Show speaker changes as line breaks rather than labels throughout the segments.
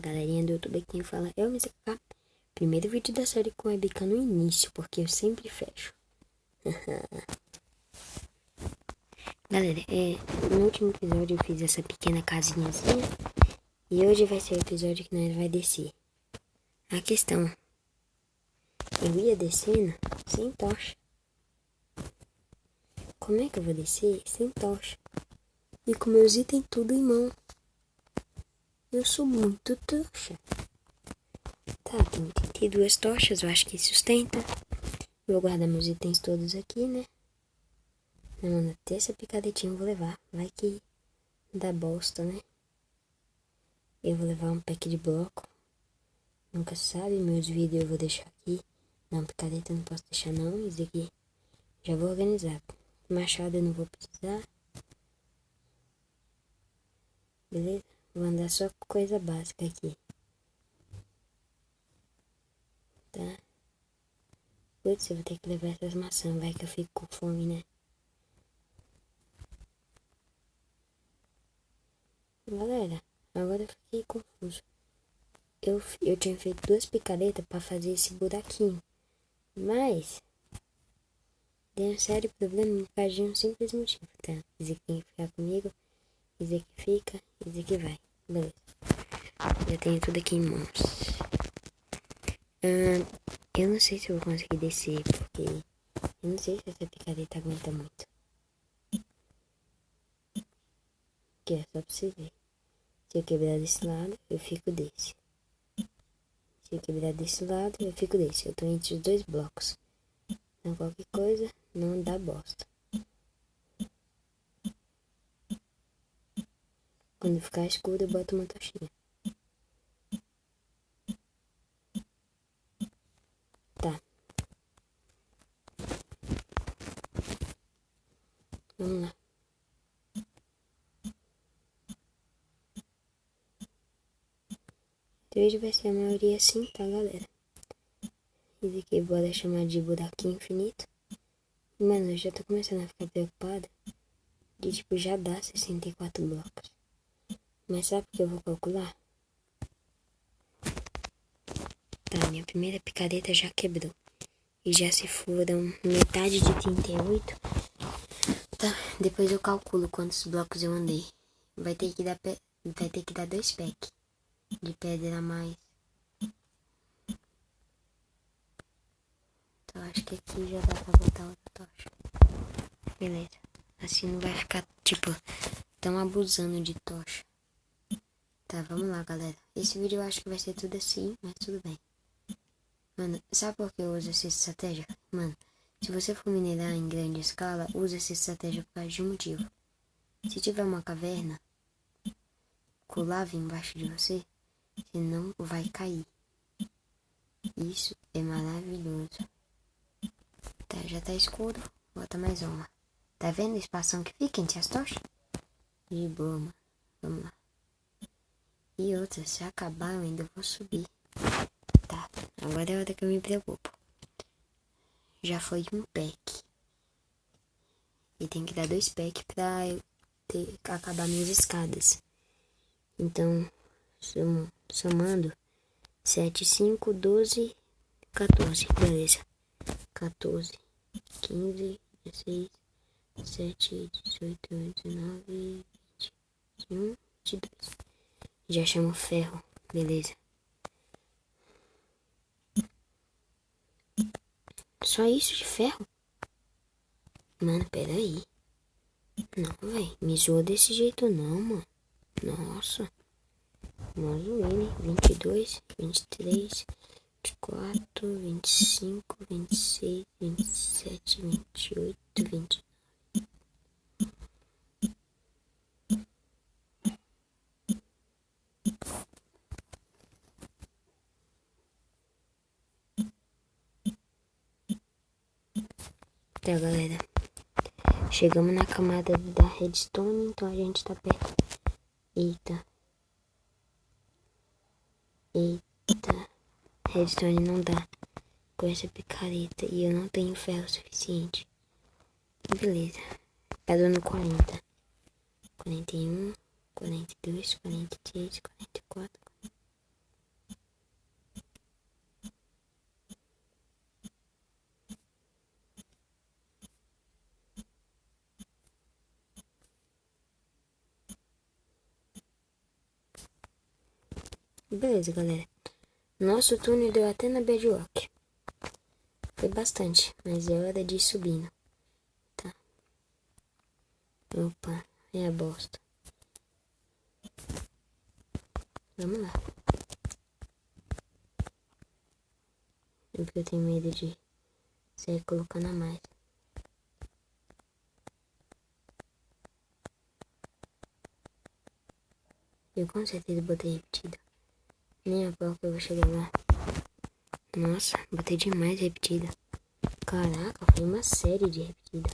galerinha do YouTube, quem fala é o MZK. Primeiro vídeo da série com webcam no início, porque eu sempre fecho. Galera, no último episódio eu fiz essa pequena casinhazinha. E hoje vai ser o episódio que nós vai descer. A questão, eu ia descendo sem tocha. Como é que eu vou descer sem tocha? E com meus itens tudo em mão. Eu sou muito trouxa. Tá, tem 32 tochas, eu acho que sustenta. Vou guardar meus itens todos aqui, né? Na terça picadetinha eu vou levar. Vai que dá bosta, né? Eu vou levar um pack de bloco. Nunca sabe, meus vídeos eu vou deixar aqui. Não, picareta eu não posso deixar não. Isso aqui já vou organizar. Machado eu não vou precisar. Beleza? Vou andar só com coisa básica aqui. Tá? Putz, eu vou ter que levar essas maçãs. Vai que eu fico com fome, né? Galera, agora eu fiquei confuso. Eu tinha feito 2 picaretas pra fazer esse buraquinho. Mas deu um sério problema por causa de um simples motivo, tá? Esse aqui tem que ficar comigo. Esse aqui fica. Esse aqui vai. Beleza. Já tenho tudo aqui em mãos. Eu não sei se eu vou conseguir descer, porque eu não sei se essa picareta aguenta muito. Aqui é só pra você ver. Se eu quebrar desse lado, eu fico desse. Se eu quebrar desse lado, eu fico desse. Eu tô entre os 2 blocos. Então qualquer coisa não dá bosta. Quando ficar escuro, eu boto uma tochinha. Tá. Vamos lá. Hoje vai ser a maioria assim, tá, galera? Esse aqui bora chamar de buraquinho infinito. Mano, eu já tô começando a ficar preocupada. De tipo, já dá 64 blocos. Mas sabe o que eu vou calcular? Tá, minha primeira picareta já quebrou. E já se foram metade de 38. Tá, depois eu calculo quantos blocos eu andei. Vai ter que dar 2 packs de pedra a mais. Então acho que aqui já dá pra botar outra tocha. Beleza. Assim não vai ficar, tipo, tão abusando de tocha. Tá, vamos lá, galera. Esse vídeo eu acho que vai ser tudo assim, mas tudo bem. Mano, sabe por que eu uso essa estratégia? Mano, se você for minerar em grande escala, use essa estratégia por causa de um motivo. Se tiver uma caverna com lava embaixo de você, você não vai cair. Isso é maravilhoso. Tá, já tá escuro. Bota mais uma. Tá vendo o espação que fica entre as tochas? De boa, mano. Vamos lá. E outra, se acabar eu ainda vou subir. Tá, agora é a hora que eu me preocupo. Já foi um pack. E tem que dar 2 packs pra eu acabar minhas escadas. Então, somando 7, 5, 12, 14. Beleza. 14, 15, 16, 17, 18, 19, 20, 21, 22. Já chamo ferro. Beleza. Só isso de ferro? Mano, peraí. Não, velho. Me zoa desse jeito não, mano. Nossa. Mó zoeira, hein? 22, 23, 24, 25, 26, 27, 28, 29. Tá, galera. Chegamos na camada da redstone, então a gente tá perto. Eita. Eita. Redstone não dá com essa picareta e eu não tenho ferro suficiente. Beleza. Tá dando 40. 41, 42, 43, 44. Beleza, galera. Nosso túnel deu até na Bedrock. Foi bastante, mas é hora de ir subindo. Tá. Opa, é a bosta. Vamos lá. É porque eu tenho medo de sair colocando a mais. Eu com certeza botei repetida. Nem a pau que eu vou chegar lá. Nossa, botei demais repetida. Caraca, foi uma série de repetida.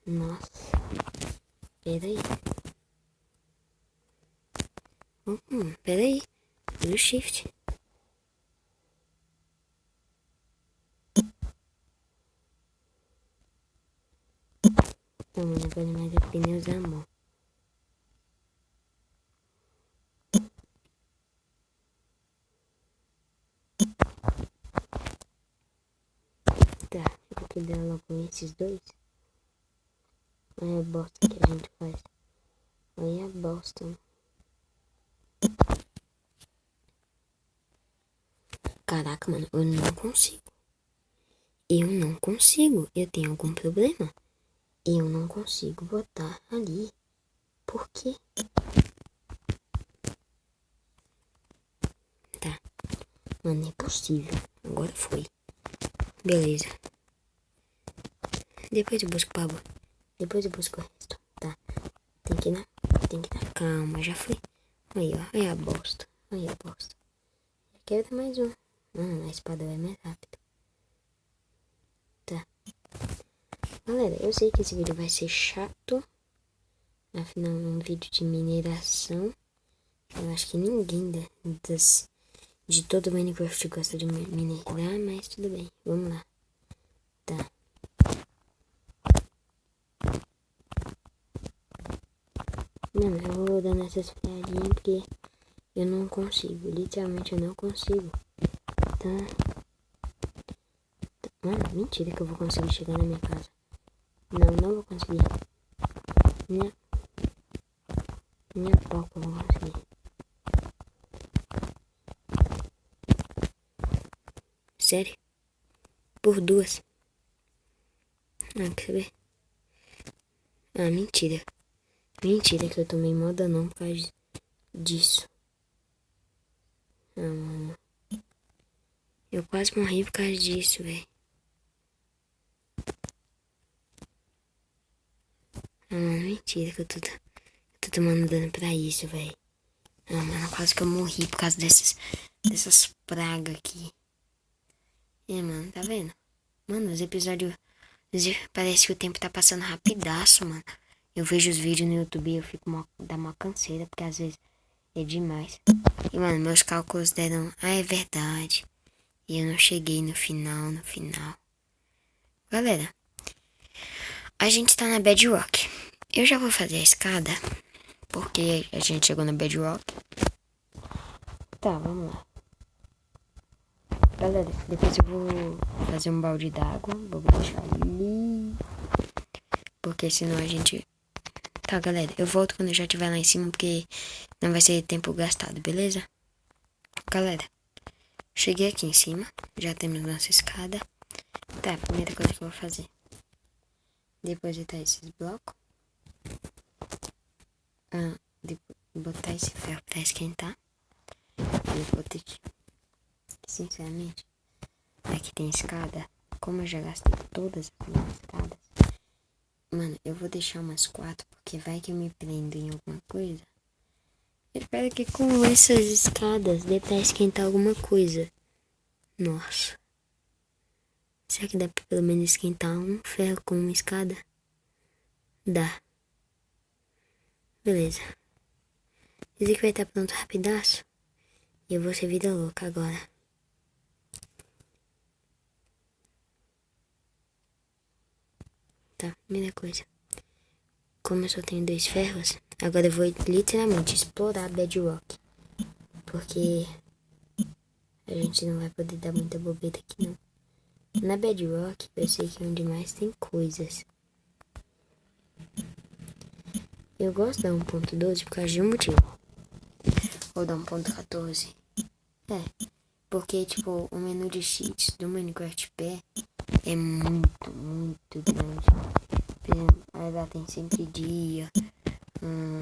Nossa. Pera aí. Pera aí. E o shift. Não, mano, agora mais é pneus à mão. Tá, eu vou dar logo com esses dois. Olha a bosta que a gente faz. Olha a bosta. Caraca, mano, eu não consigo. Eu tenho algum problema. Eu não consigo botar ali. Por quê? Tá. Mano, não é possível. Agora foi. Beleza. Depois eu busco o bagulho. Depois eu busco o resto. Tá. Tem que dar calma. Já foi. Aí, ó. Olha a bosta. Olha a bosta. Quero ter mais um. A espada vai mais rápido. Tá. Galera, eu sei que esse vídeo vai ser chato. Afinal, é um vídeo de mineração. Eu acho que ninguém de todo o Minecraft gosta de minerar, mas tudo bem. Vamos lá. Tá. Mano, eu vou dando essas piadinhas porque eu não consigo. Literalmente eu não consigo. Tá. Mano, mentira que eu vou conseguir chegar na minha casa. Não vou conseguir. Minha pau que eu vou conseguir. Sério? Por duas. Quer saber? Mentira. Mentira que eu tomei moda não por causa disso. Mano. Eu quase morri por causa disso, velho. Mentira que eu tô tomando dano pra isso, velho. Mano, quase que eu morri por causa dessas pragas aqui. Mano, tá vendo? Mano, os episódios... Parece que o tempo tá passando rapidaço, mano. Eu vejo os vídeos no YouTube e eu fico dá uma canseira, porque às vezes é demais. E, mano, meus cálculos deram... é verdade. E eu não cheguei no final. Galera, a gente tá na Bedrock. Eu já vou fazer a escada, porque a gente chegou na Bedrock. Tá, vamos lá. Galera, depois eu vou fazer um balde d'água. Vou deixar ali. Porque senão a gente... Tá, galera, eu volto quando eu já estiver lá em cima, porque não vai ser tempo gastado, beleza? Galera, cheguei aqui em cima. Já temos nossa escada. Tá, a primeira coisa que eu vou fazer. Depositar esses blocos. Botar esse ferro pra esquentar. Eu vou ter que... Sinceramente, aqui tem escada. Como eu já gastei todas as minhas escadas, mano, eu vou deixar umas 4, porque vai que eu me prendo em alguma coisa. Eu espero que com essas escadas dê pra esquentar alguma coisa. Nossa. Será que dá pra pelo menos esquentar um ferro com uma escada? Dá. Beleza. Dizer que vai estar pronto rapidaço. E eu vou ser vida louca agora. Tá, primeira coisa. Como eu só tenho 2 ferros, agora eu vou literalmente explorar a Bedrock. Porque a gente não vai poder dar muita bobeira aqui não. Na Bedrock eu sei que é onde mais tem coisas. Eu gosto da 1.12 por causa de um motivo. Ou dá 1.14. Porque, tipo, o menu de cheats do Minecraft P é muito grande. Por exemplo, aí lá tem sempre dia,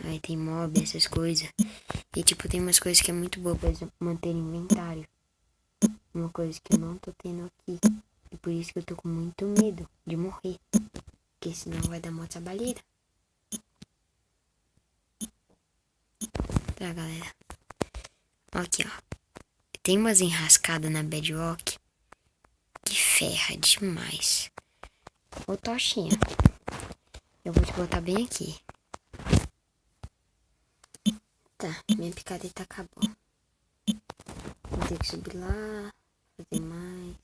aí tem mob, essas coisas. E, tipo, tem umas coisas que é muito boa, por exemplo, manter inventário. Uma coisa que eu não tô tendo aqui. E por isso que eu tô com muito medo de morrer. Porque senão vai dar uma trabalheira. Tá, galera. Aqui, ó. Tem umas enrascadas na Bedrock que ferra demais. Ô, Tochinha. Eu vou te botar bem aqui. Tá, minha picareta acabou. Vou ter que subir lá, fazer mais.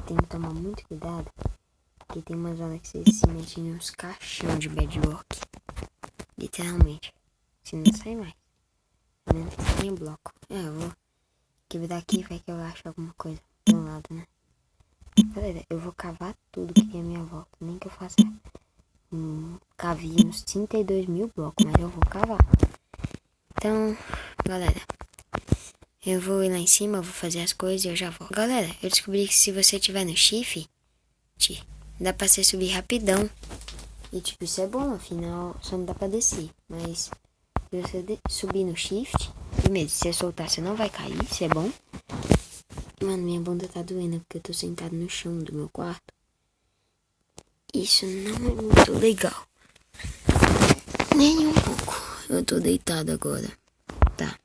Tem que tomar muito cuidado, porque tem umas horas que você se mete nos caixão de Bedrock. Literalmente. Se não sai mais. A menos que você tenha bloco. Eu vou quebrar aqui, vai que eu acho alguma coisa do lado, né? Galera, eu vou cavar tudo que tem à minha volta. Nem que eu faça cavie uns 32 mil blocos, mas eu vou cavar. Então, galera, eu vou ir lá em cima, eu vou fazer as coisas e eu já volto. Galera, eu descobri que se você tiver no shift, dá pra você subir rapidão. E tipo, isso é bom, afinal só não dá pra descer. Mas se você subir no shift, primeiro, se você soltar, você não vai cair, isso é bom. Mano, minha bunda tá doendo porque eu tô sentado no chão do meu quarto. Isso não é muito legal. Nem um pouco. Eu tô deitado agora. Tá.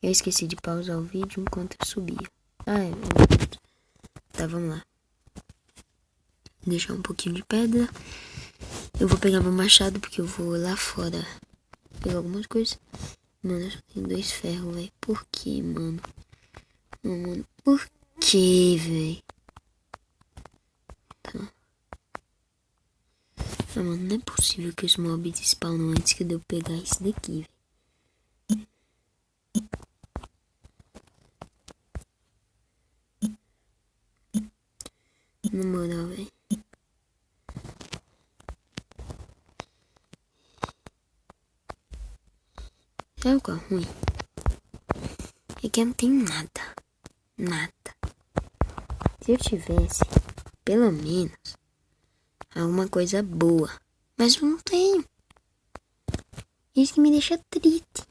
Eu esqueci de pausar o vídeo enquanto eu subia. Tá, vamos lá. Deixar um pouquinho de pedra. Eu vou pegar meu machado porque eu vou lá fora pegar algumas coisas. Mano, eu só tenho 2 ferros, velho. Por que, mano? Mano, por que, velho? Tá. Mano, não é possível que os mobs spawnam antes que eu pegar esse daqui, velho. Na moral, velho. Sabe qual é ruim? É que eu não tenho nada. Nada. Se eu tivesse, pelo menos, alguma coisa boa. Mas eu não tenho. Isso que me deixa triste.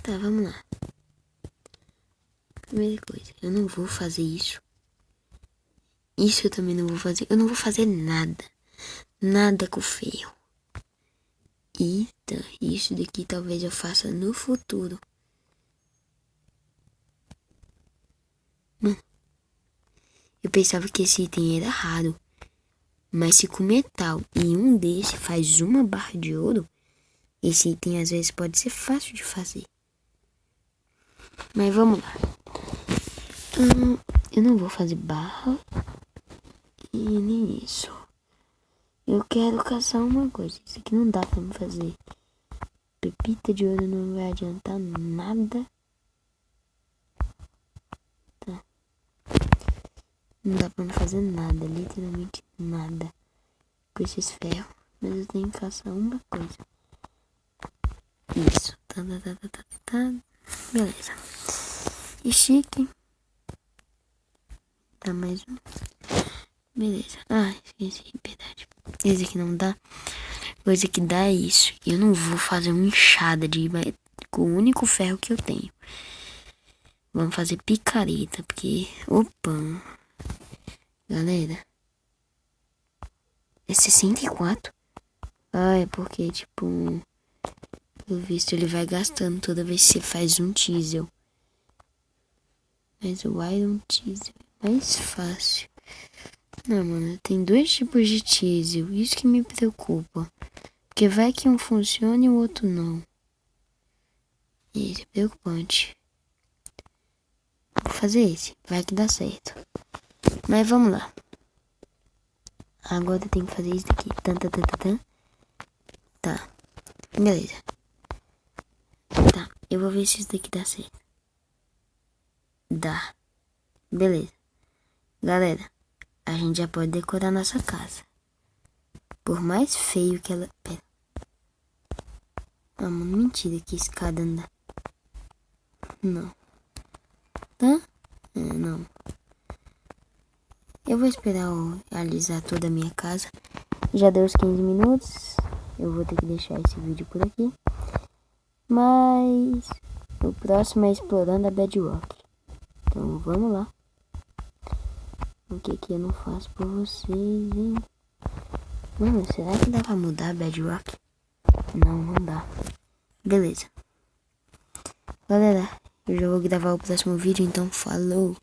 Tá, vamos lá. Primeira coisa, eu não vou fazer isso. Isso eu também não vou fazer. Eu não vou fazer nada. Nada com ferro. Eita, isso daqui talvez eu faça no futuro. Mano, eu pensava que esse item era raro. Mas se com metal e um desse faz uma barra de ouro, esse item às vezes pode ser fácil de fazer. Mas vamos lá. Eu não vou fazer barra e nem isso. Eu quero caçar uma coisa. Isso aqui não dá pra me fazer. Pepita de ouro não vai adiantar nada. Tá. Não dá pra me fazer nada. Literalmente nada. Com esses ferros. Mas eu tenho que caçar uma coisa. Isso. Tá. Beleza. E chique. Tá mais um. Beleza. Esqueci. Verdade. Esse aqui não dá. Coisa que dá é isso. Eu não vou fazer uma enxada com o único ferro que eu tenho. Vamos fazer picareta, porque... Opa! Galera. É 64? É porque, tipo... Pelo visto, ele vai gastando toda vez que você faz um teasel. Mas o Iron Teasel é mais fácil. Não, mano, tem 2 tipos de teasel. Isso que me preocupa. Porque vai que um funciona e o outro não. Isso é preocupante. Vou fazer esse. Vai que dá certo. Mas vamos lá. Agora eu tenho que fazer isso daqui. Tá. Beleza. Tá. Eu vou ver se isso daqui dá certo. Dá. Beleza. Galera, a gente já pode decorar nossa casa. Por mais feio que ela... Pera. Ah, mano, mentira que escada anda. Não. Tá? Não. Eu vou esperar alisar toda a minha casa. Já deu os 15 minutos. Eu vou ter que deixar esse vídeo por aqui. Mas o próximo é explorando a Bedrock. Então vamos lá. O que eu não faço por vocês, hein? Mano, será que dá pra mudar a Bedrock? Não dá. Beleza. Galera, eu já vou gravar o próximo vídeo, então falou!